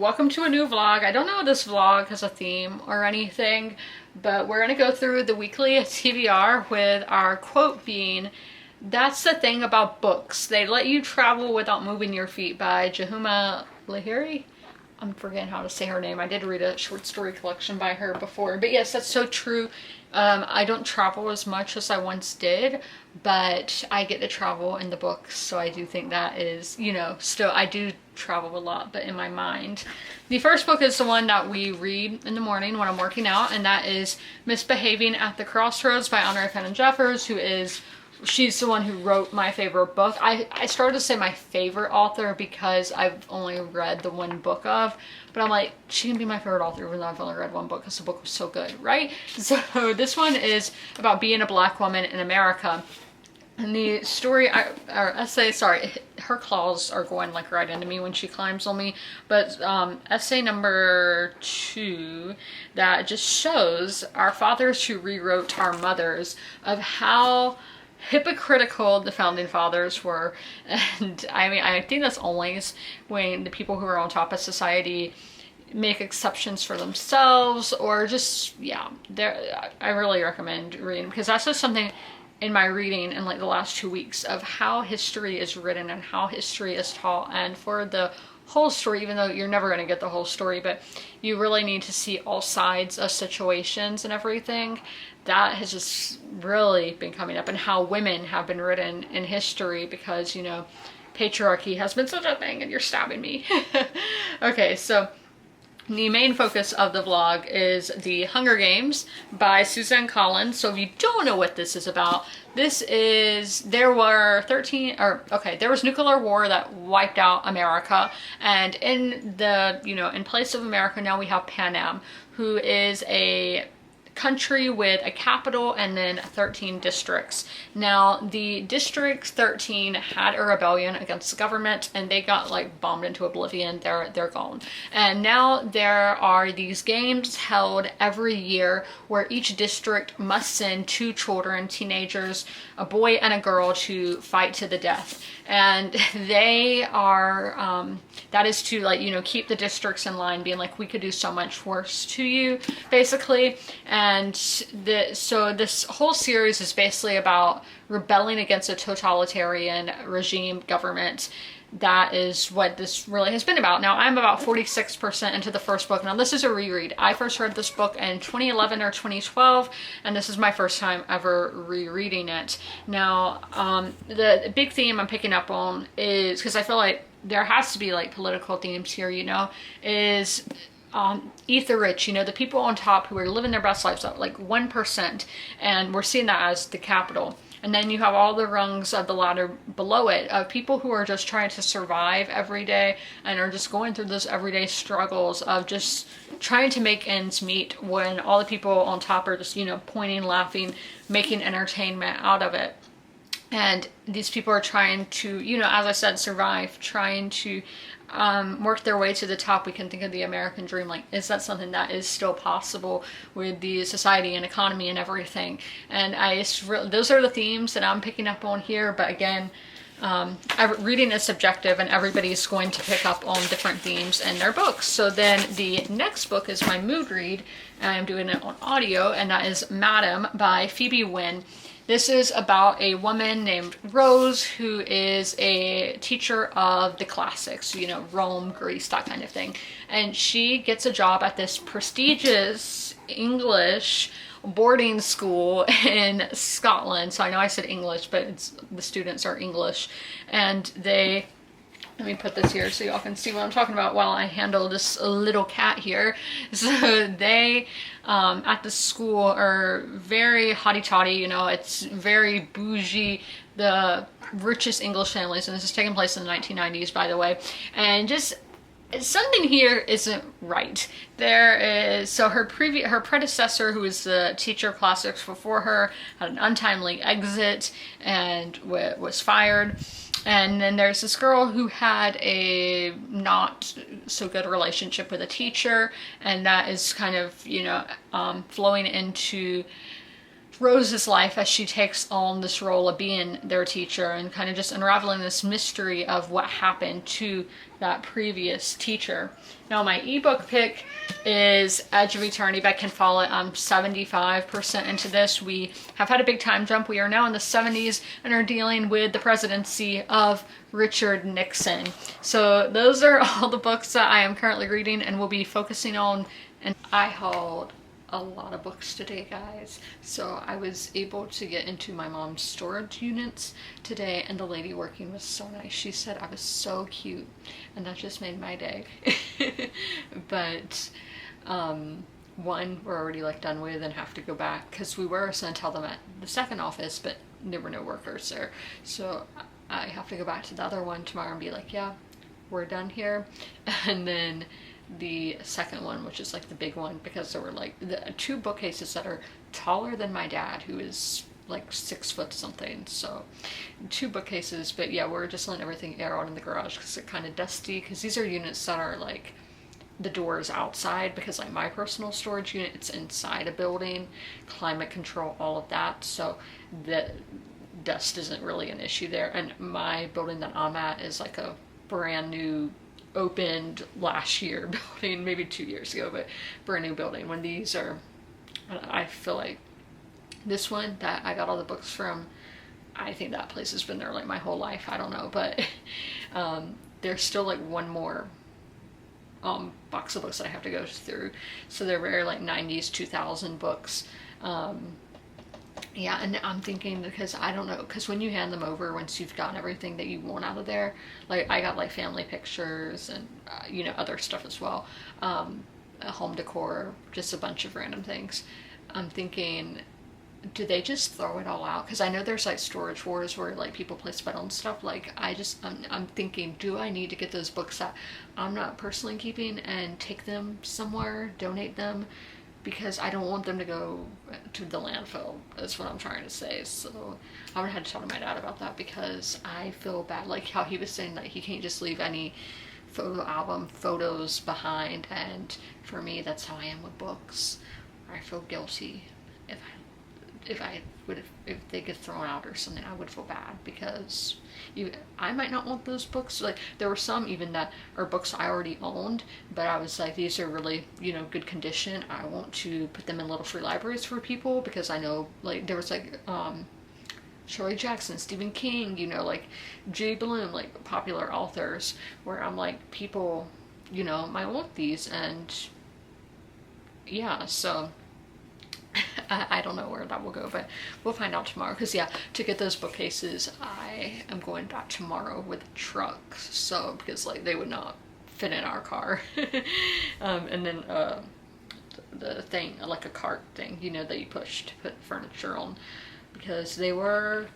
welcome to a new vlog. I don't know if this vlog has a theme or anything, but we're gonna go through the weekly TBR with our quote being, "That's the thing about books. They let you travel without moving your feet," by Jahuma Lahiri. I'm forgetting how to say her name. I did read a short story collection by her before, but yes, that's so true. I don't travel as much as I once did, but I get to travel in the books, so I do think that is, still I do travel a lot, but in my mind. The first book is the one that we read in the morning when I'm working out, and that is Misbehaving at the Crossroads by Honor Fannin Jeffers, she's the one who wrote my favorite book. I started to say my favorite author because I've only read the one book of, but I'm like, she can be my favorite author even though I've only read one book because the book was so good, right? So this one is about being a Black woman in America. And the story, her claws are going like right into me when she climbs on me. But essay number 2 that just shows our fathers who rewrote our mothers, of how hypocritical the founding fathers were. And I mean, I think that's always when the people who are on top of society make exceptions for themselves, or just, I really recommend reading, because that's just something in my reading in like the last 2 weeks of how history is written and how history is taught. And for the whole story, even though you're never going to get the whole story, but you really need to see all sides of situations and everything, that has just really been coming up, and how women have been written in history, because patriarchy has been such a thing. And you're stabbing me. Okay, so the main focus of the vlog is The Hunger Games by Suzanne Collins. So if you don't know what this is about, there was nuclear war that wiped out America, and in place of America now we have Pan Am, who is a country with a capital and then 13 districts. Now, the District 13 had a rebellion against the government, and they got like bombed into oblivion. They're gone. And now there are these games held every year where each district must send 2 children, teenagers, a boy and a girl, to fight to the death. And they are, that is to keep the districts in line, being like, we could do so much worse to you, basically. And so this whole series is basically about rebelling against a totalitarian regime government. That is what this really has been about. Now, I'm about 46% into the first book. Now, this is a reread. I first read this book in 2011 or 2012, and this is my first time ever rereading it. Now, the big theme I'm picking up on is, because I feel like there has to be like political themes here, is eat the rich, the people on top who are living their best lives, like 1%, and we're seeing that as the capital. And then you have all the rungs of the ladder below it of people who are just trying to survive every day and are just going through those everyday struggles of just trying to make ends meet, when all the people on top are just, pointing, laughing, making entertainment out of it. And these people are trying to, as I said, survive, trying to work their way to the top. We can think of the American dream. Like, is that something that is still possible with the society and economy and everything? And those are the themes that I'm picking up on here. But again, reading is subjective, and everybody's going to pick up on different themes in their books. So then the next book is my mood read, and I'm doing it on audio, and that is Madam by Phoebe Wynne. This is about a woman named Rose who is a teacher of the classics, Rome, Greece, that kind of thing. And she gets a job at this prestigious English boarding school in Scotland. So I know I said English, but the students are English. And let me put this here so y'all can see what I'm talking about while I handle this little cat here. So they, at the school, are very hotty-totty, it's very bougie, the richest English families, and this is taking place in the 1990s, by the way. And just something here isn't right. Her predecessor, who was the teacher of classics before her, had an untimely exit and was fired. And then there's this girl who had a not so good relationship with a teacher, and that is kind of, flowing into Rose's life as she takes on this role of being their teacher and kind of just unraveling this mystery of what happened to that previous teacher. Now, my ebook pick is Edge of Eternity by Ken Follett. I'm 75% into this. We have had a big time jump. We are now in the 70s and are dealing with the presidency of Richard Nixon. So those are all the books that I am currently reading and will be focusing on. And I hauled a lot of books today, guys. So I was able to get into my mom's storage units today, and the lady working was so nice. She said I was so cute, and that just made my day. But one we're already like done with and have to go back because we were going to tell them at the second office, but there were no workers there. So I have to go back to the other one tomorrow and be like, yeah, we're done here. And then the second one, which is like the big one, because there were like the two bookcases that are taller than my dad, who is like 6 foot something. So two bookcases, but yeah, we're just letting everything air out in the garage because it's kind of dusty, because these are units that are like the doors outside, because like my personal storage unit, it's inside a building, climate control, all of that, so the dust isn't really an issue there. And my building that I'm at is like a brand new, opened last year building, maybe 2 years ago, but brand new building. When these are, I feel like this one that I got all the books from, I think that place has been there like my whole life. I don't know, but there's still like one more box of books that I have to go through. So they're very like 90s, 2000 books. Yeah, and I'm thinking, because I don't know, because when you hand them over, once you've gotten everything that you want out of there, like I got like family pictures and you know, other stuff as well, home decor, just a bunch of random things. I'm thinking, do they just throw it all out? Because I know there's like storage wars where like people place bet on stuff. Like I'm thinking, do I need to get those books that I'm not personally keeping and take them somewhere, donate them? Because I don't want them to go to the landfill, is what I'm trying to say. So I would have to talk to my dad about that, because I feel bad, like how he was saying that he can't just leave any photo album photos behind, and for me, that's how I am with books. I feel guilty if they get thrown out or something. I would feel bad, because I might not want those books. Like there were some even that are books I already owned, but I was like, these are really, you know, good condition. I want to put them in little free libraries for people, because I know like there was like Shirley Jackson, Stephen King, you know, like J. Bloom, like popular authors, where I'm like, people, you know, might want these. And yeah, so I don't know where that will go, but we'll find out tomorrow. Because yeah, to get those bookcases, I am going back tomorrow with a truck. So because like they would not fit in our car. And then the thing, like a cart thing, you know, that you push to put furniture on, because they were,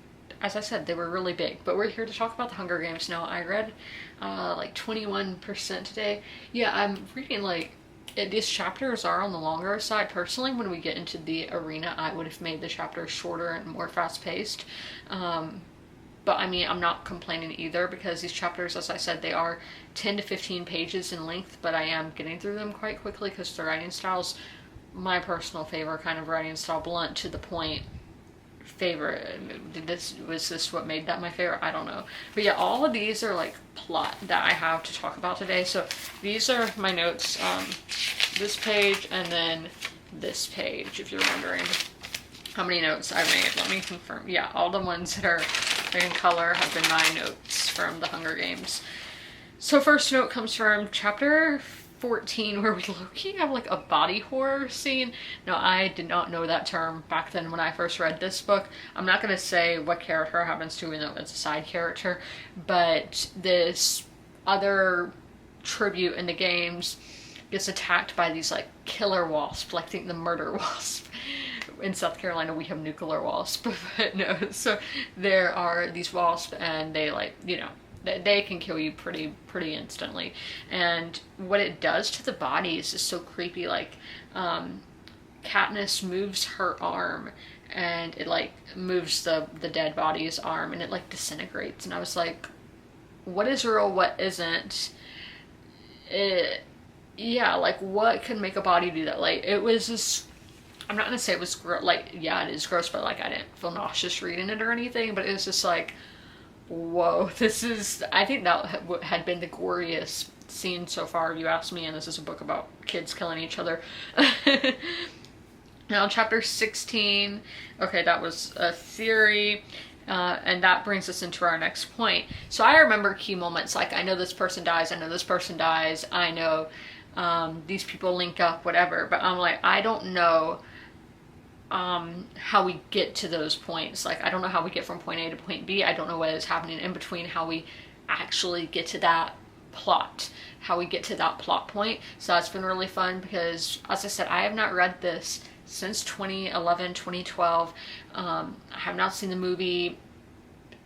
as I said, they were really big. But we're here to talk about the Hunger Games now. I read like 21% today. Yeah, I'm reading like, these chapters are on the longer side. Personally, when we get into the arena, I would have made the chapters shorter and more fast-paced. But I mean, I'm not complaining either, because these chapters, as I said, they are 10 to 15 pages in length, but I am getting through them quite quickly, because the writing style's my personal favorite kind of writing style, blunt, to the point. Favorite. Was this what made that my favorite? I don't know. But yeah, all of these are like plot that I have to talk about today. So these are my notes, this page and then this page, if you're wondering how many notes I made. Let me confirm. Yeah, all the ones that are in color have been my notes from the Hunger Games. So first note comes from chapter 14, where we low-key have like a body horror scene. Now, I did not know that term back then when I first read this book. I'm not going to say what character it happens to, even though it's a side character, but this other tribute in the games gets attacked by these like killer wasps, like think the murder wasp. In South Carolina, we have nuclear wasp, but no, so there are these wasps, and they like, you know, they can kill you pretty instantly. And what it does to the bodies is so creepy. Like Katniss moves her arm, and it like moves the dead body's arm, and it like disintegrates. And I was like, what is real, what isn't? Yeah, like what can make a body do that? Like it was just I'm not gonna say it was like, yeah, it is gross, but like I didn't feel nauseous reading it or anything, but it was just like, whoa, this is, I think that had been the goriest scene so far, if you ask me, and this is a book about kids killing each other. Now, chapter 16, okay, that was a theory, and that brings us into our next point. So I remember key moments, like I know this person dies, I know this person dies, I know these people link up, whatever, but I'm like, I don't know how we get to those points. Like, I don't know how we get from point A to point B. I don't know what is happening in between, how we actually get to that plot, how we get to that plot point. So that's been really fun because, as I said, I have not read this since 2011, 2012. I have not seen the movie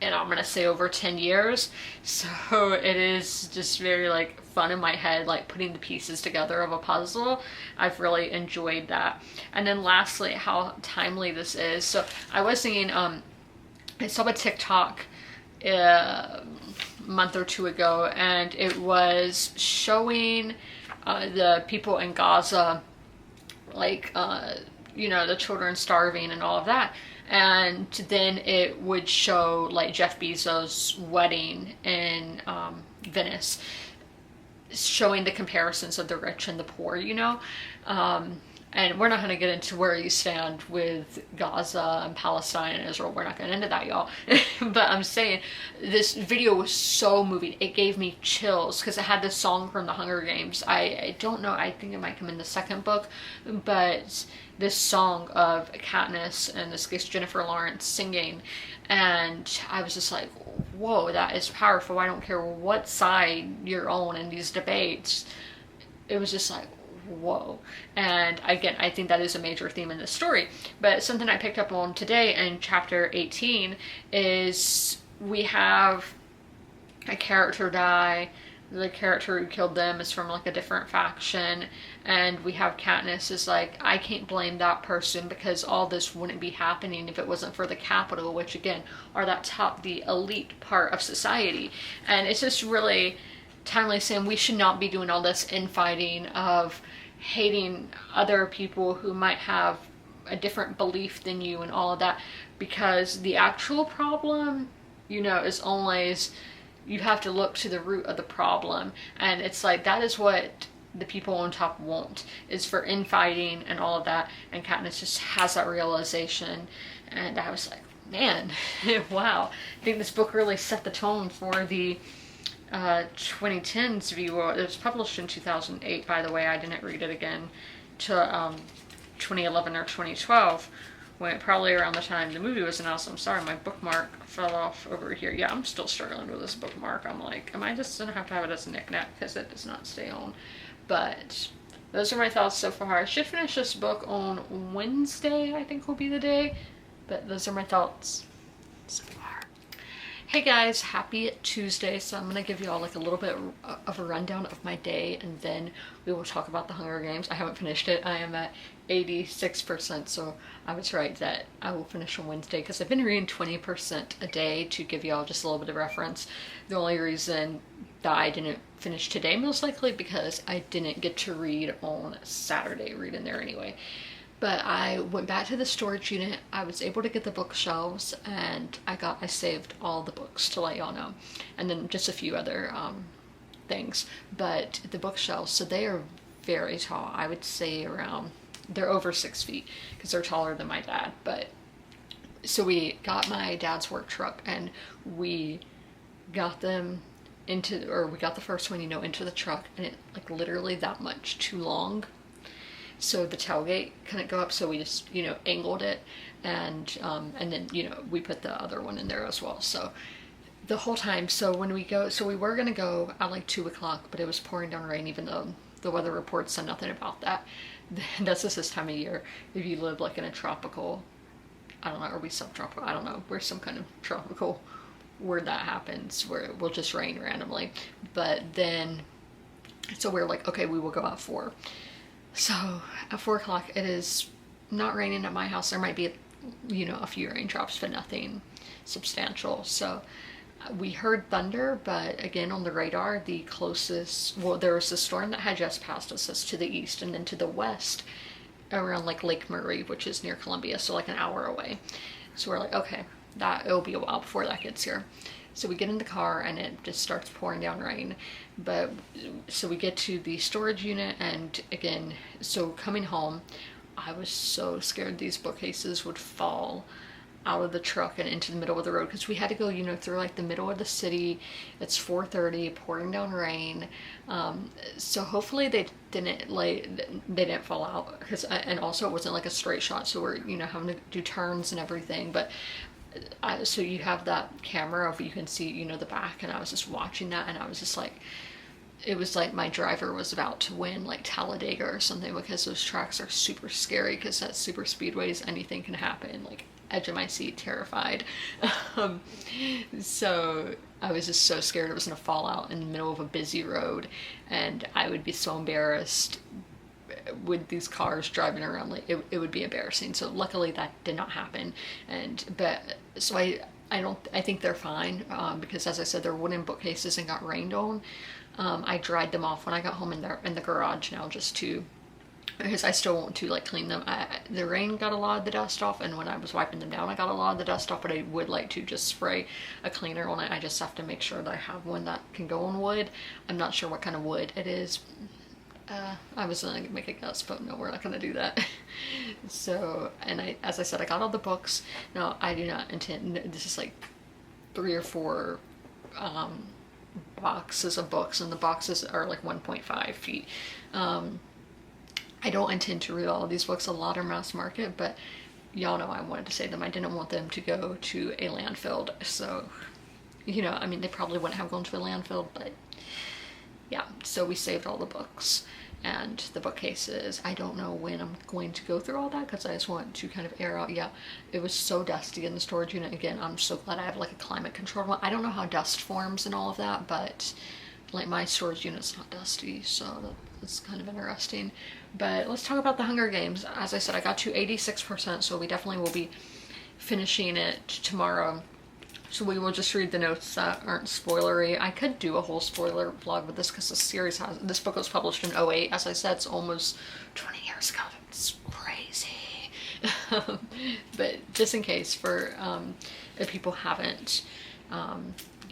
in, I'm gonna say, over 10 years. So it is just very like fun in my head, like putting the pieces together of a puzzle. I've really enjoyed that. And then lastly, how timely this is. So I was thinking, I saw a TikTok a month or two ago, and it was showing the people in Gaza, like, you know, the children starving and all of that. And then it would show like Jeff Bezos' wedding in Venice, showing the comparisons of the rich and the poor, you know. And we're not going to get into where you stand with Gaza and Palestine and Israel. We're not going into that, y'all. But I'm saying this video was so moving. It gave me chills because it had this song from the Hunger Games. I don't know. I think it might come in the second book. But this song of Katniss, and in this case Jennifer Lawrence, singing. And I was just like, whoa, that is powerful. I don't care what side you're on in these debates. It was just like, whoa. And again, I think that is a major theme in this story. But something I picked up on today in chapter 18 is we have a character die. The character who killed them is from like a different faction, and we have Katniss is like, I can't blame that person because all this wouldn't be happening if it wasn't for the capital, which again are that top, the elite part of society. And it's just really timely saying we should not be doing all this infighting of hating other people who might have a different belief than you and all of that, because the actual problem, you know, is always, you have to look to the root of the problem. And it's like, that is what the people on top want, is for infighting and all of that. And Katniss just has that realization. And I was like, man, wow. I think this book really set the tone for the 2010s view. It was published in 2008, by the way. I didn't read it again to 2011 or 2012, when probably around the time the movie was announced. I'm sorry, my bookmark fell off over here. Yeah, I'm still struggling with this bookmark. I'm like, am I just gonna have to have it as a knick-knack because it does not stay on? But those are my thoughts so far. I should finish this book on Wednesday, I think will be the day. But those are my thoughts so far. Hey guys, happy Tuesday. So I'm gonna give you all like a little bit of a rundown of my day, and then we will talk about the Hunger Games. I haven't finished it. I am at 86%, so I was right that I will finish on Wednesday because I've been reading 20% a day, to give y'all just a little bit of reference. The only reason that I didn't finish today, most likely because I didn't get to read on Saturday, read in there anyway. But I went back to the storage unit. I was able to get the bookshelves, and I saved all the books, to let y'all know, and then just a few other things. But the bookshelves, so they are very tall. I would say around, they're over 6 feet because they're taller than my dad. But so we got my dad's work truck, and we got them into, or we got the first one, you know, into the truck, and it like literally that much too long. So the tailgate couldn't go up, so we just, you know, angled it, and then, you know, we put the other one in there as well. So the whole time, so when we go, so we were gonna go at like 2 o'clock, but it was pouring down rain, even though the weather report said nothing about that. That's just this time of year. If you live like in a tropical, I don't know, are we subtropical? I don't know. We're some kind of tropical where that happens, where it will just rain randomly. But then, so we're like, okay, we will go at 4. So at 4 o'clock, it is not raining at my house. There might be, you know, a few raindrops, but nothing substantial. So we heard thunder, but again, on the radar, the closest, well, there was a storm that had just passed us, that's to the east, and then to the west, around like Lake Murray, which is near Columbia, so like an hour away. So we're like, okay, that it'll be a while before that gets here. So we get in the car and it just starts pouring down rain. But so we get to the storage unit, and again, so coming home, I was so scared these bookcases would fall out of the truck and into the middle of the road, because we had to go, you know, through like the middle of the city. It's 4:30, pouring down rain. So hopefully they didn't fall out, because and also it wasn't like a straight shot, so we're, you know, having to do turns and everything. But so you have that camera of, you can see, you know, the back, and I was just watching that, and I was just like, it was like my driver was about to win like Talladega or something, because those tracks are super scary, because at super speedways anything can happen. Like, edge of my seat, terrified. So I was just so scared it was gonna fall out in the middle of a busy road, and I would be so embarrassed with these cars driving around. Like, it would be embarrassing. So luckily that did not happen. I think they're fine, because as I said, they're wooden bookcases and got rained on. I dried them off when I got home in the garage now, just to, because I still want to like clean them. The rain got a lot of the dust off, and when I was wiping them down I got a lot of the dust off, but I would like to just spray a cleaner on it. I just have to make sure that I have one that can go on wood. I'm not sure what kind of wood it is. I was gonna make a guess, but no, we're not gonna do that. So, and as I said, I got all the books. Now, I do not intend, this is like 3 or 4 boxes of books, and the boxes are like 1.5 feet. I don't intend to read all of these books. A lot are mass market, but y'all know I wanted to save them. I didn't want them to go to a landfill. So, you know, I mean, they probably wouldn't have gone to a landfill, but yeah, so we saved all the books and the bookcases. I don't know when I'm going to go through all that, because I just want to kind of air out. Yeah, it was so dusty in the storage unit. Again, I'm so glad I have like a climate controlled one. I don't know how dust forms and all of that, but like my storage unit's not dusty, so that's kind of interesting. But let's talk about the Hunger Games. As I said, I got to 86%, so we definitely will be finishing it tomorrow. So we will just read the notes that aren't spoilery. I could do a whole spoiler vlog with this, because this book was published in 2008. As I said, it's almost 20 years ago. It's crazy. But just in case, for if people haven't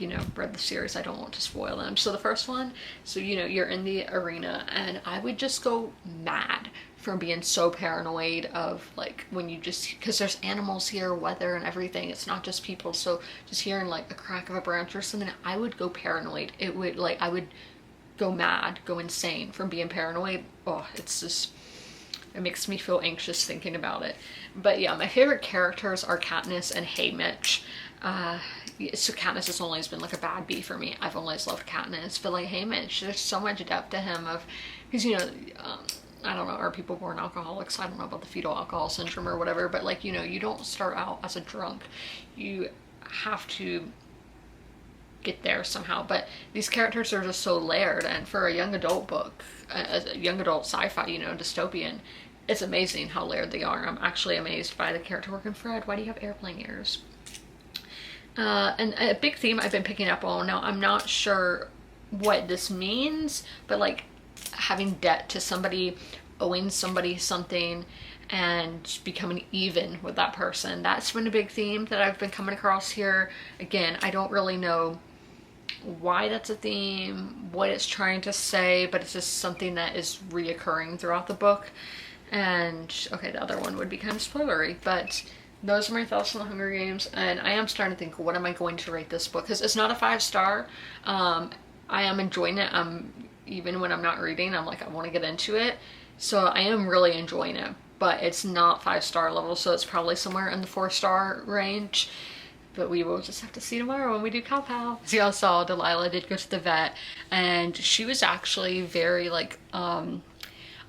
you know, read the series, I don't want to spoil them. So the first one, so you know, you're in the arena, and I would just go mad from being so paranoid of like, when you just, because there's animals here, weather and everything, it's not just people. So just hearing like a crack of a branch or something, I would go paranoid. It would, like, I would go mad, go insane from being paranoid. Oh, it's just, it makes me feel anxious thinking about it. But yeah, my favorite characters are Katniss and Haymitch. So Katniss has always been like a bad bee for me. I've always loved Katniss, but like Haymitch, there's so much depth to him, of, because, you know, I don't know, are people born alcoholics? I don't know about the fetal alcohol syndrome or whatever, but like, you know, you don't start out as a drunk. You have to get there somehow. But these characters are just so layered, and for a young adult book, a young adult sci-fi, you know, dystopian, it's amazing how layered they are. I'm actually amazed by the character work. And Fred, why do you have airplane ears? And a big theme I've been picking up on, now I'm not sure what this means, but like having debt to somebody, owing somebody something, and becoming even with that person. That's been a big theme that I've been coming across here. Again, I don't really know why that's a theme, what it's trying to say, but it's just something that is reoccurring throughout the book. And okay, the other one would be kind of spoilery, but those are my thoughts on the Hunger Games. And I am starting to think, what am I going to rate this book? Because it's not a 5-star. I am enjoying it. Even when I'm not reading, I'm like, I want to get into it. So I am really enjoying it, but it's not 5-star level, so it's probably somewhere in the 4-star range. But we will just have to see tomorrow when we do Cow Pal. As y'all saw, Delilah did go to the vet, and she was actually very like, I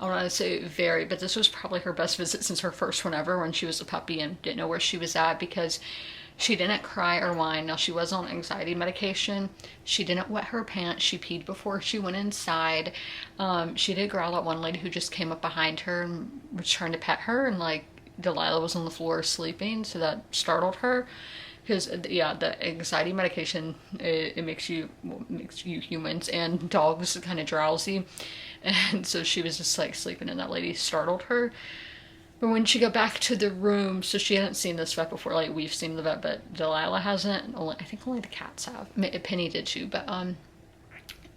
don't want to say very, but this was probably her best visit since her first one ever, when she was a puppy and didn't know where she was at, because she didn't cry or whine. Now, she was on anxiety medication. She didn't wet her pants. She peed before she went inside. She did growl at one lady who just came up behind her and was trying to pet her, and like Delilah was on the floor sleeping, so that startled her. Because yeah, the anxiety medication, it makes you humans and dogs kind of drowsy, and so she was just like sleeping, and that lady startled her. But when she got back to the room, so she hadn't seen this vet before. Like, we've seen the vet, but Delilah hasn't. Only, I think only the cats have. Penny did too, but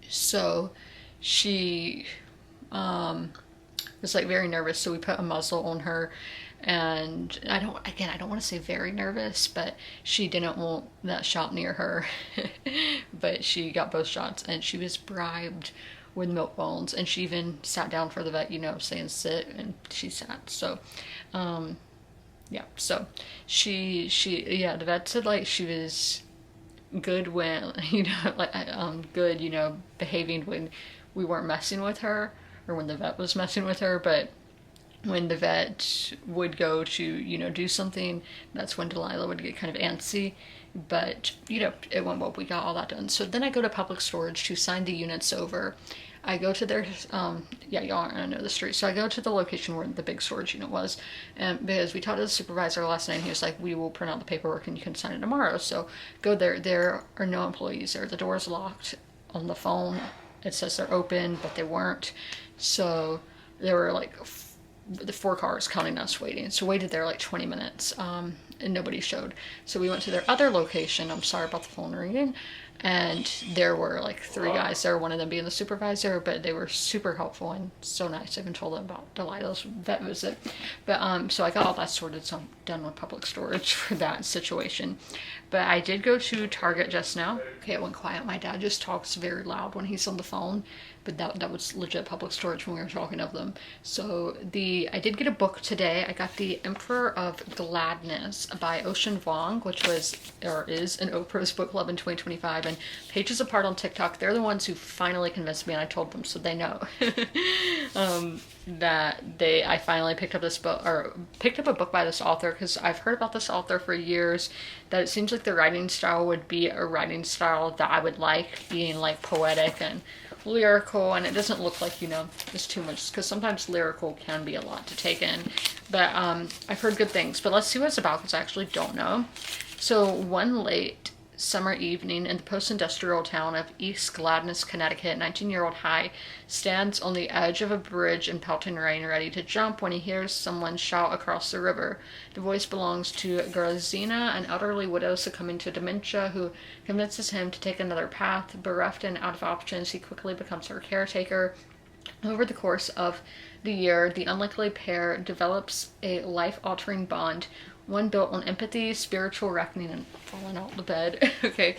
so she was like very nervous. So we put a muzzle on her, and I don't want to say very nervous, but she didn't want that shot near her. But she got both shots, and she was bribed with milk bones, and she even sat down for the vet, you know, saying sit, and she sat. So yeah, so she yeah, the vet said like she was good when, you know, like good, you know, behaving when we weren't messing with her, or when the vet was messing with her. But when the vet would go to, you know, do something, that's when Delilah would get kind of antsy. But, you know, it went well. We got all that done. So then I go to public storage to sign the units over. I go to their, yeah, y'all aren't gonna know the street. So I go to the location where the big storage unit was. And because we talked to the supervisor last night, and he was like, we will print out the paperwork and you can sign it tomorrow. So go there. There are no employees there. The door's locked. On the phone, it says they're open, but they weren't. So there were like the 4 cars counting us waiting. So waited there like 20 minutes, and nobody showed. So we went to their other location. I'm sorry about the phone ringing. And there were like 3 guys there, one of them being the supervisor, but they were super helpful and so nice. I even told them about Delilah's vet visit. But so I got all that sorted, so I'm done with public storage for that situation. But I did go to Target just now. Okay, it went quiet. My dad just talks very loud when he's on the phone, but that was legit public storage when we were talking of them. So I did get a book today. I got The Emperor of Gladness by Ocean Vuong, which was, or is, an Oprah's Book Club in 2025, and Pages Apart on TikTok. They're the ones who finally convinced me, and I told them, so they know that I finally picked up this book, or picked up a book by this author, because I've heard about this author for years, that it seems like the writing style would be a writing style that I would like, being like poetic and lyrical, and it doesn't look like, you know, there's too much, because sometimes lyrical can be a lot to take in. But I've heard good things, but let's see what it's about, because I actually don't know. So one late summer evening in the post-industrial town of East Gladness, Connecticut, 19-year-old Hai stands on the edge of a bridge in pelting rain, ready to jump when he hears someone shout across the river. The voice belongs to Grazina, an elderly widow succumbing to dementia, who convinces him to take another path. Bereft and out of options, he quickly becomes her caretaker. Over the course of the year, the unlikely pair develops a life-altering bond, one built on empathy, spiritual reckoning, and falling out of the bed, okay,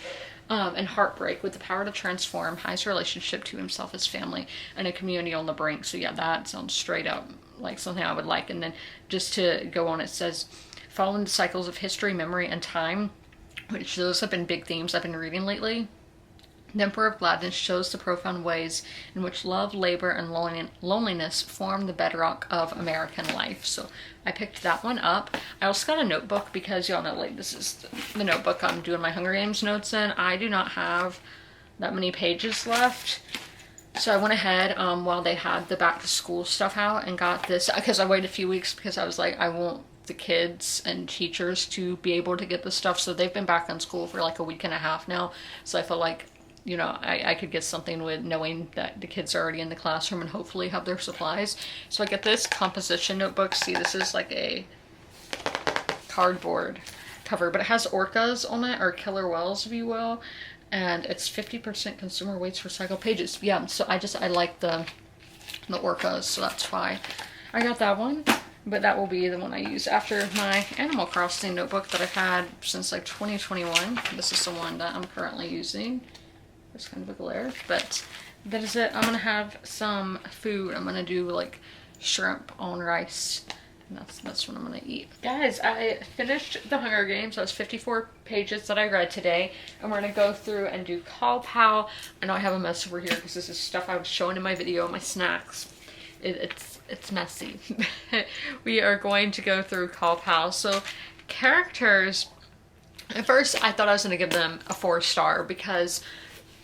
and heartbreak, with the power to transform Hai's relationship to himself, his family, and a community on the brink. So yeah, that sounds straight up like something I would like. And then just to go on, it says, following the cycles of history, memory, and time, which those have been big themes I've been reading lately. The Emperor of Gladness shows the profound ways in which love, labor, and loneliness form the bedrock of American life. So I picked that one up. I also got a notebook, because y'all know, like, this is the notebook I'm doing my Hunger Games notes in. I do not have that many pages left. So I went ahead while they had the back to school stuff out and got this, because I waited a few weeks because I was like, I want the kids and teachers to be able to get this stuff. So they've been back in school for like a week and a half now. So I felt like, you know, I could get something with knowing that the kids are already in the classroom and hopefully have their supplies. So I get this composition notebook. See, this is like a cardboard cover, but it has orcas on it, or killer whales, if you will. And it's 50% consumer waste recycled pages. Yeah, so I like the orcas, so that's why I got that one. But that will be the one I use after my Animal Crossing notebook that I've had since like 2021. This is the one that I'm currently using. It's kind of a glare, but that is it. I'm gonna have some food. I'm gonna do like shrimp on rice, and that's what I'm gonna eat. Guys, I finished the Hunger Games. That was 54 pages that I read today, and we're gonna go through and do Call Pal. I know I have a mess over here because this is stuff I was showing in my video, my snacks. It's messy. We are going to go through Call Pal. So characters, at first I thought I was gonna give them a 4-star because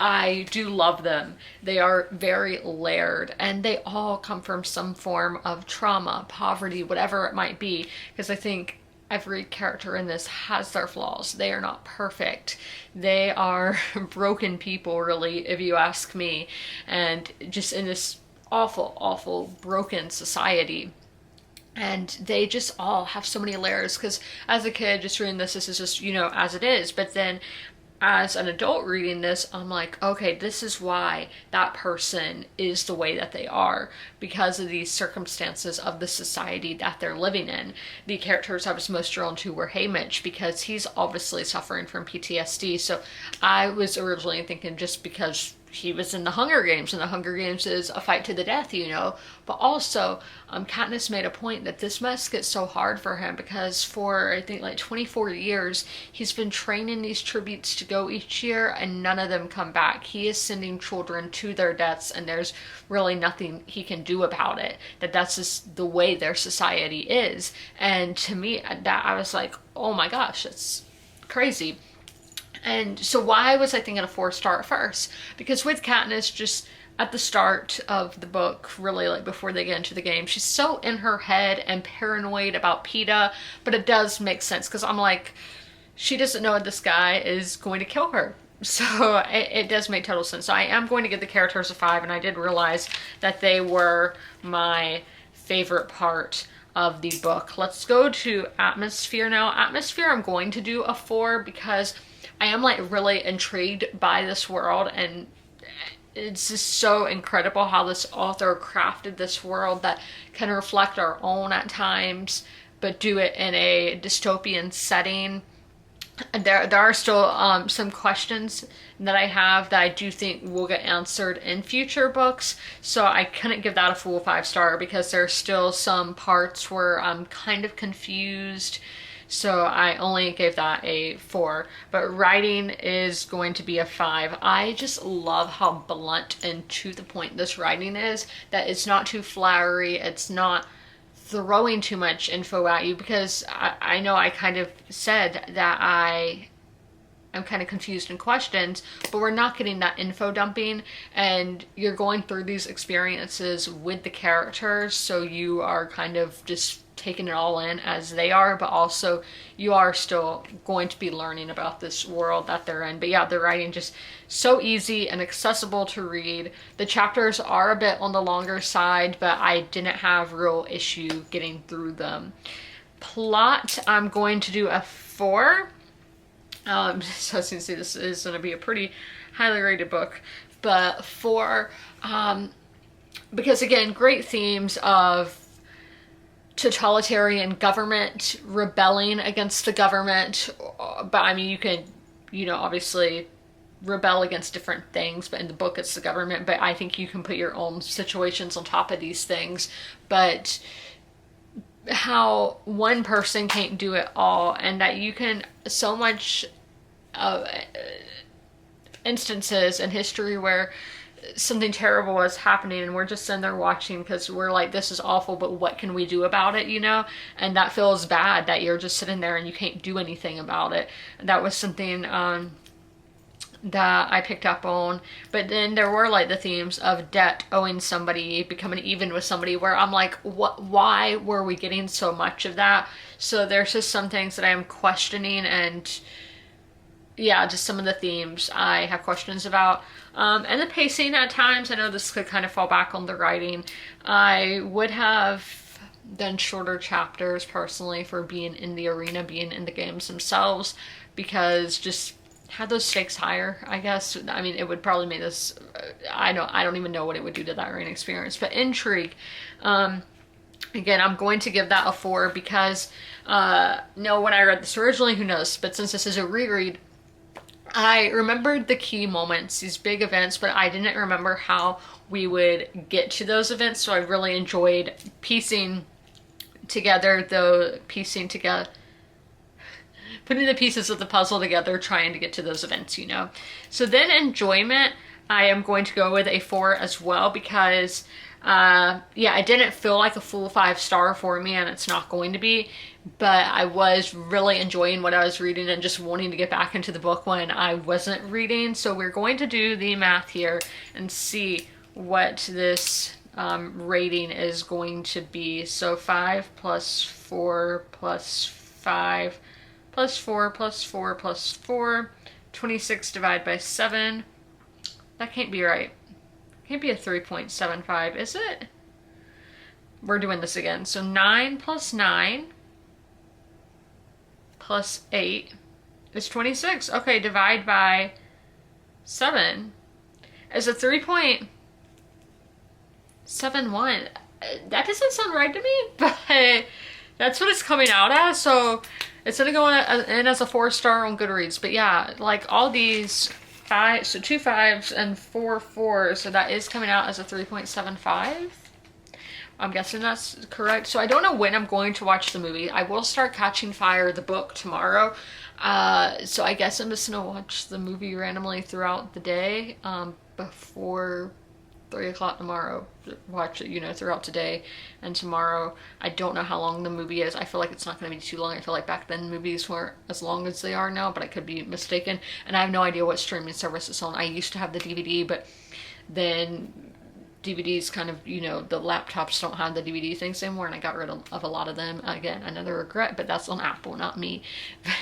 I do love them. They are very layered, and they all come from some form of trauma, poverty, whatever it might be, because I think every character in this has their flaws. They are not perfect. They are broken people, really, if you ask me, and just in this awful, awful, broken society. And they just all have so many layers, because as a kid just reading this is just, as it is. But then as an adult reading this, I'm like, okay, this is why that person is the way that they are, because of these circumstances of the society that they're living in. The characters I was most drawn to were Haymitch, because he's obviously suffering from PTSD. So I was originally thinking just because he was in the Hunger Games, and the Hunger Games is a fight to the death, But also, Katniss made a point that this must get so hard for him, because for, I think, like 24 years, he's been training these tributes to go each year, and none of them come back. He is sending children to their deaths, and there's really nothing he can do about it. That's just the way their society is. And to me, that I was like, oh my gosh, it's crazy. And so why was I thinking a 4-star at first? Because with Katniss, just at the start of the book, really like before they get into the game, she's so in her head and paranoid about Peeta, but it does make sense, because I'm like, she doesn't know this guy is going to kill her. So it does make total sense. So I am going to give the characters a 5, and I did realize that they were my favorite part of the book. Let's go to Atmosphere now. Atmosphere, I'm going to do a 4, because I am like really intrigued by this world, and it's just so incredible how this author crafted this world that can reflect our own at times, but do it in a dystopian setting. There are still some questions that I have that I do think will get answered in future books, so I couldn't give that a full 5-star, because there's still some parts where I'm kind of confused. So I only gave that a 4, but writing is going to be a 5. I just love how blunt and to the point this writing is, that it's not too flowery, it's not throwing too much info at you, because I know I kind of said that I'm kind of confused in questions, but we're not getting that info dumping, and you're going through these experiences with the characters, so you are kind of just taking it all in as they are, but also you are still going to be learning about this world that they're in. But yeah, the writing just so easy and accessible to read. The chapters are a bit on the longer side, but I didn't have real issue getting through them. Plot, I'm going to do a 4. So as you can see, this is going to be a pretty highly rated book, but 4, because again, great themes of totalitarian government rebelling against the government. But I mean, you can, obviously rebel against different things, but in the book it's the government. But I think you can put your own situations on top of these things. But how one person can't do it all, and that you can so much instances in history where something terrible is happening and we're just sitting there watching because we're like, this is awful, but what can we do about it, And that feels bad that you're just sitting there and you can't do anything about it. That was something that I picked up on. But then there were like the themes of debt, owing somebody, becoming even with somebody, where I'm like, why were we getting so much of that? So there's just some things that I'm questioning, and yeah, just some of the themes I have questions about. And the pacing at times, I know this could kind of fall back on the writing. I would have done shorter chapters personally for being in the arena, being in the games themselves, because just had those stakes higher, I guess. I mean, it would probably make this, I don't even know what it would do to that arena experience. But Intrigue, again, I'm going to give that a 4, because no, when I read this originally, who knows, but since this is a reread, I remembered the key moments, these big events, but I didn't remember how we would get to those events. So I really enjoyed putting the pieces of the puzzle together, trying to get to those events, So then enjoyment, I am going to go with a 4 as well, because it didn't feel like a full 5-star for me, and it's not going to be, but I was really enjoying what I was reading and just wanting to get back into the book when I wasn't reading. So we're going to do the math here and see what this rating is going to be. So 5 plus 4 plus 5 plus 4 plus 4 plus 4, 26 divided by 7. That can't be right. Can't be a 3.75, is it? we're doing this again. So 9 plus 9 plus 8 is 26. Okay, divide by 7 is a 3.71. That doesn't sound right to me, but that's what it's coming out as. So it's gonna go in as a 4-star on Goodreads. But yeah, like all these five, so 2 5s and 4 4s, so that is coming out as a 3.75. I'm guessing that's correct. So I don't know when I'm going to watch the movie. I will start Catching Fire, the book, tomorrow. So I guess I'm just gonna watch the movie randomly throughout the day, before 3 o'clock tomorrow. Watch it, you know, throughout today and tomorrow. I don't know how long the movie is. I feel like it's not going to be too long. I feel like back then movies weren't as long as they are now, but I could be mistaken. And I have no idea what streaming service it's on. I used to have the DVD, but then DVDs kind of, you know, the laptops don't have the DVD things anymore, and I got rid of a lot of them. Again, another regret, but that's on Apple, not me.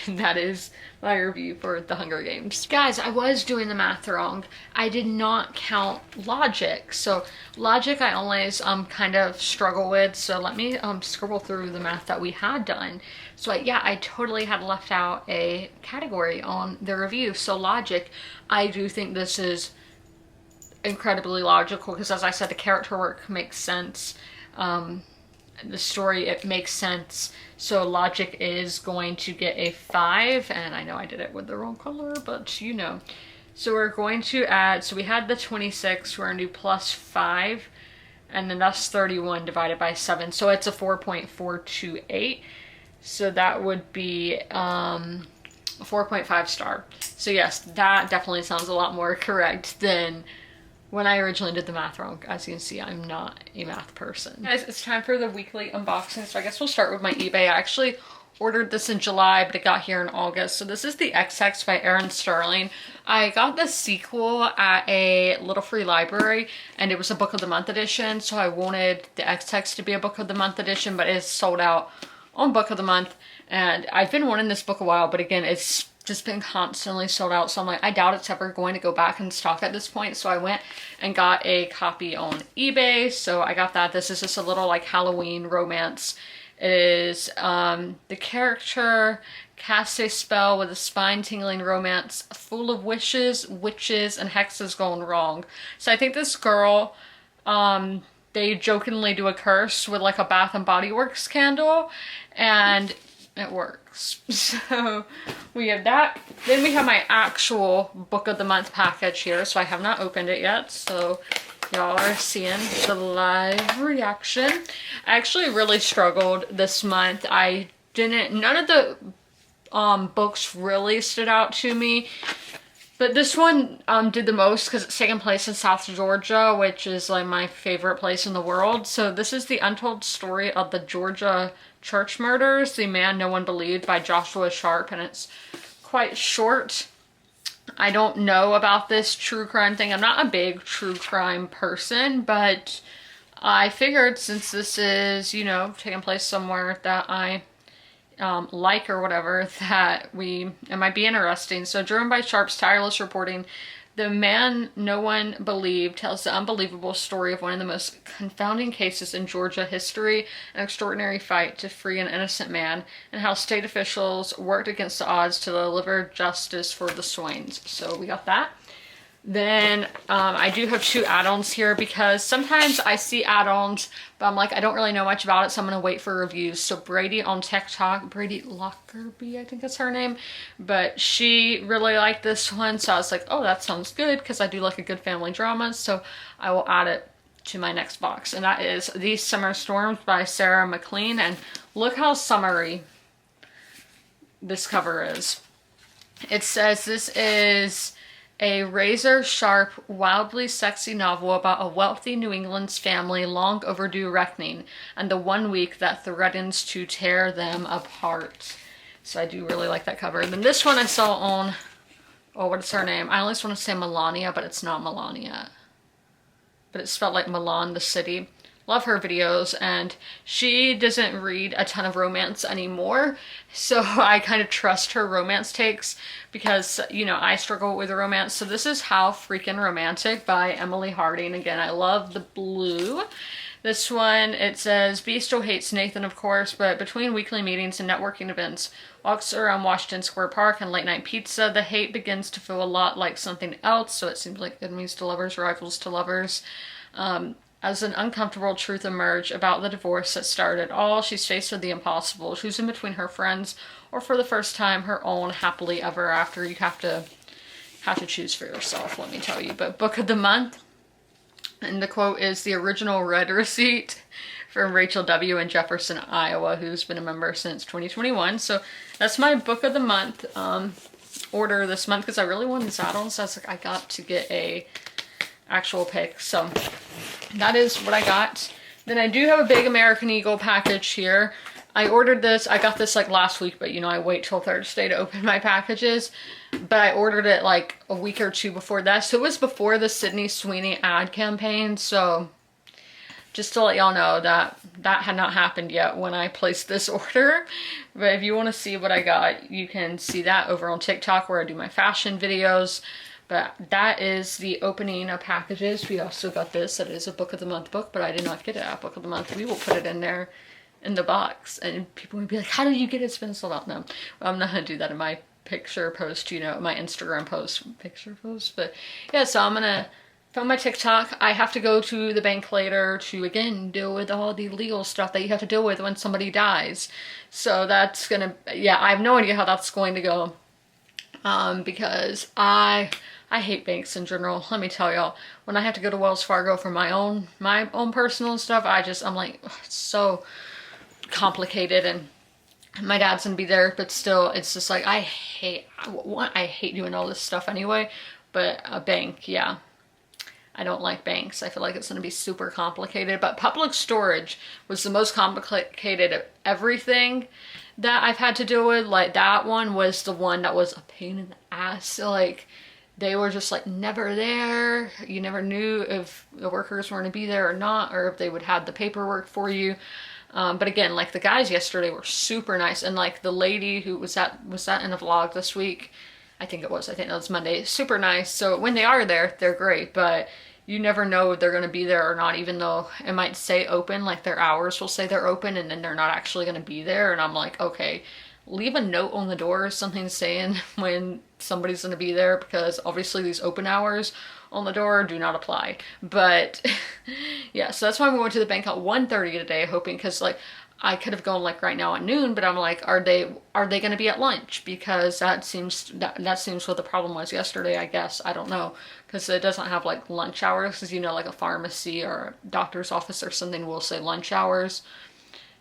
That is my review for The Hunger Games. Guys, I was doing the math wrong. I did not count logic. So logic I always kind of struggle with. So let me scribble through the math that we had done. So I totally had left out a category on the review. So logic, I do think this is incredibly logical, because as I said, the character work makes sense, the story, it makes sense. So logic is going to get a 5, and I know I did it with the wrong color, but you know. So we're going to add, so we had the 26, we're going to do plus 5, and then that's 31 divided by 7, so it's a 4.428. So that would be a 4.5 star. So yes, that definitely sounds a lot more correct than when I originally did the math wrong. As you can see, I'm not a math person. Guys, it's time for the weekly unboxing. So I guess we'll start with my eBay. I actually ordered this in July, but it got here in August. So this is the XX by Aaron Sterling. I got the sequel at a little free library, and it was a book of the month edition. So I wanted the XX to be a book of the month edition, but it's sold out on book of the month. And I've been wanting this book a while, but again, it's just been constantly sold out. So I'm like, I doubt it's ever going to go back in stock at this point. So I went and got a copy on eBay. So I got that. This is just a little like Halloween romance. It is the character casts a spell with a spine-tingling romance full of wishes, witches, and hexes gone wrong. So I think this girl, they jokingly do a curse with like a Bath and Body Works candle, and it works. So we have that. Then we have my actual book of the month package here. So I have not opened it yet, so y'all are seeing the live reaction. I actually really struggled this month. None of the books really stood out to me, but this one did the most because it's taking place in South Georgia, which is like my favorite place in the world. So this is the untold story of the Georgia church murders, The Man No One Believed by Joshua Sharp, and it's quite short. I don't know about this true crime thing. I'm not a big true crime person, but I figured since this is, you know, taking place somewhere that I like or whatever, that it might be interesting. So driven by Sharp's tireless reporting, The Man No One Believed tells the unbelievable story of one of the most confounding cases in Georgia history, an extraordinary fight to free an innocent man, and how state officials worked against the odds to deliver justice for the Swains. So we got that. Then I do have 2 add-ons here, because sometimes I see add-ons, but I'm like, I don't really know much about it, so I'm going to wait for reviews. So Brady on TikTok, Brady Lockerbie, I think that's her name, but she really liked this one, so I was like, oh, that sounds good, because I do like a good family drama, so I will add it to my next box. And that is These Summer Storms by Sarah McLean, and look how summery this cover is. It says this is a razor-sharp, wildly sexy novel about a wealthy New England's family long overdue reckoning, and the one week that threatens to tear them apart. So I do really like that cover. And then this one I saw on, oh, what is her name? I always want to say Melania, but it's not Melania. But it's spelled like Milan, the city. Love her videos, and she doesn't read a ton of romance anymore, so I kind of trust her romance takes, because, you know, I struggle with romance. So this is How Freaking Romantic by Emily Harding. Again, I love the blue. This one, it says, B still hates Nathan, of course, but between weekly meetings and networking events, walks around Washington Square Park and late night pizza, the hate begins to feel a lot like something else, so it seems like enemies to lovers, rivals to lovers. As an uncomfortable truth emerged about the divorce that started all, she's faced with the impossible, choosing between her friends or for the first time her own happily ever after. You have to choose for yourself, let me tell you. But book of the month, and the quote is the original red receipt from Rachel W. in Jefferson, Iowa, who's been a member since 2021. So that's my book of the month order this month, because I really wanted this add-on, so I was like, I got to get a actual pick. So that is what I got. Then I do have a big American Eagle package here. I ordered this, I got this like last week, but you know, I wait till Thursday to open my packages. But I ordered it like a week or two before that. So it was before the Sydney Sweeney ad campaign. So just to let y'all know that that had not happened yet when I placed this order. But if you want to see what I got, you can see that over on TikTok where I do my fashion videos. But that is the opening of packages. We also got this. That is a book of the month book, but I did not get it at book of the month. We will put it in there in the box. And people would be like, how did you get it? It's been sold out. No, I'm not going to do that in my picture post, you know, my Instagram post, picture post. But yeah, so I'm going to film my TikTok. I have to go to the bank later to, again, deal with all the legal stuff that you have to deal with when somebody dies. So that's going to, yeah, I have no idea how that's going to go. Because I hate banks in general. Let me tell y'all, when I have to go to Wells Fargo for my own personal stuff, I'm like, ugh, it's so complicated, and my dad's gonna be there, but still, it's just like, I hate doing all this stuff anyway, but a bank, yeah. I don't like banks. I feel like it's going to be super complicated, but public storage was the most complicated of everything that I've had to deal with. Like, that one was the one that was a pain in the ass. So, like, they were just like never there. You never knew if the workers were going to be there or not, or if they would have the paperwork for you. But again, like, the guys yesterday were super nice, and like the lady who was that in a vlog this week, I think that was Monday, super nice. So when they are there, they're great, but you never know if they're going to be there or not, even though it might say open, like their hours will say they're open, and then they're not actually going to be there. And I'm like, okay, leave a note on the door, something saying when somebody's going to be there, because obviously these open hours on the door do not apply. But yeah, so that's why I'm going to the bank at 1:30 today, hoping, because like, I could have gone like right now at noon, but I'm like, are they going to be at lunch? Because that seems what the problem was yesterday, I guess. I don't know, because it doesn't have like lunch hours, because you know, like a pharmacy or a doctor's office or something will say lunch hours.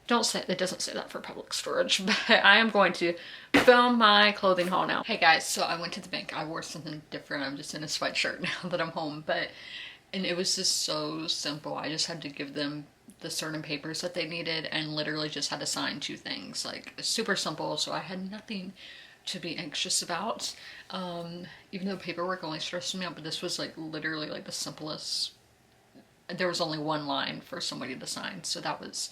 It doesn't say that for public storage. But I am going to film my clothing haul now. Hey guys, so I went to the bank. I wore something different. I'm just in a sweatshirt now that I'm home, and it was just so simple. I just had to give them the certain papers that they needed, and literally just had to sign 2 things. Like, super simple, so I had nothing to be anxious about. Even though paperwork only stressed me out, but this was like literally like the simplest. There was only 1 line for somebody to sign, so that was